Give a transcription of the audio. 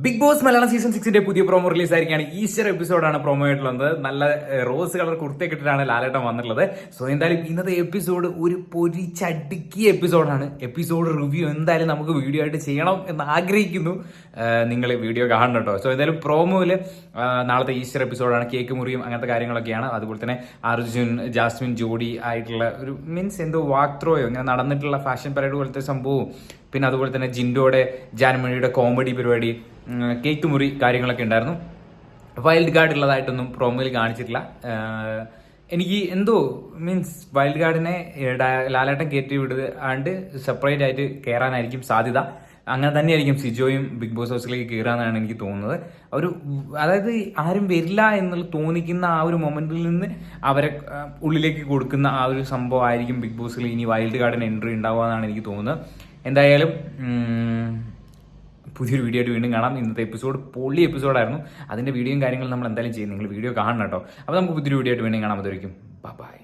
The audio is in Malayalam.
ബിഗ് ബോസ് മലയാളം സീസൺ 6 പുതിയ പ്രോമോ റിലീസ് ആയിരിക്കുകയാണ്. ഈസ്റ്റർ എപ്പിസോഡാണ് പ്രോമോ ആയിട്ടുള്ളത്. നല്ല റോസ് കളർ കുർത്തയൊക്കെ ഇട്ടിട്ടാണ് ലാലേട്ടൻ വന്നിട്ടുള്ളത്. സോ എന്തായാലും ഇന്നത്തെ എപ്പിസോഡ് ഒരു പൊരിച്ചടുക്കിയ എപ്പിസോഡാണ്. എപ്പിസോഡ് റിവ്യൂ എന്തായാലും നമുക്ക് വീഡിയോ ആയിട്ട് ചെയ്യണം എന്ന് ആഗ്രഹിക്കുന്നു. നിങ്ങൾ വീഡിയോ കാണണം കേട്ടോ. സോ എന്തായാലും പ്രോമോയിൽ നാളത്തെ ഈസ്റ്റർ എപ്പിസോഡാണ്. കേക്ക് മുറിയും അങ്ങനത്തെ കാര്യങ്ങളൊക്കെയാണ്. അതുപോലെ തന്നെ അർജുൻ ജാസ്മിൻ ജോഡി ആയിട്ടുള്ള ഒരു മീൻസ് എന്തോ വാക്ക് ത്രോയോ ഇങ്ങനെ നടന്നിട്ടുള്ള ഫാഷൻ പരേഡ് പോലത്തെ സംഭവവും പിന്നെ അതുപോലെ തന്നെ ജിൻഡോയുടെ ജാൻമണിയുടെ കോമഡി പരിപാടി, കേക്ക് മുറി കാര്യങ്ങളൊക്കെ ഉണ്ടായിരുന്നു. വൈൽഡ് കാർഡ് ഉള്ളതായിട്ടൊന്നും പ്രോമോയിൽ കാണിച്ചിട്ടില്ല. എനിക്ക് എന്തോ മീൻസ് വൈൽഡ് കാർഡിനെ ലാലേട്ടൻ കയറ്റി വിടാണ്ട് സെപ്പറേറ്റ് ആയിട്ട് കയറാനായിരിക്കും സാധ്യത. അങ്ങനെ തന്നെയായിരിക്കും സിജോയും ബിഗ് ബോസ് ഹൗസിലേക്ക് കയറാന്നാണ് എനിക്ക് തോന്നുന്നത്. അതായത് ആരും വരില്ല എന്നുള്ള തോന്നിക്കുന്ന ആ ഒരു മൊമെന്റിൽ നിന്ന് അവരെ ഉള്ളിലേക്ക് കൊടുക്കുന്ന ആ ഒരു സംഭവം ആയിരിക്കും ബിഗ് ബോസിൽ ഇനി വൈൽഡ് കാർഡിന് എൻട്രി ഉണ്ടാവുക എന്നാണ് എനിക്ക് തോന്നുന്നത്. എന്തായാലും പുതിയൊരു വീഡിയോ ആയിട്ട് വീണ്ടും കാണാം. ഇന്നത്തെ എപ്പിസോഡ് പൊളി എപ്പിസോഡായിരുന്നു. അതിൻ്റെ വീഡിയോയും കാര്യങ്ങളും നമ്മൾ എന്തായാലും ചെയ്യും. നിങ്ങൾ വീഡിയോ കാണണം കേട്ടോ. അപ്പോൾ നമുക്ക് പുതിയൊരു വീഡിയോ ആയിട്ട് വീണ്ടും കാണാം. അതായിരിക്കും ബൈ.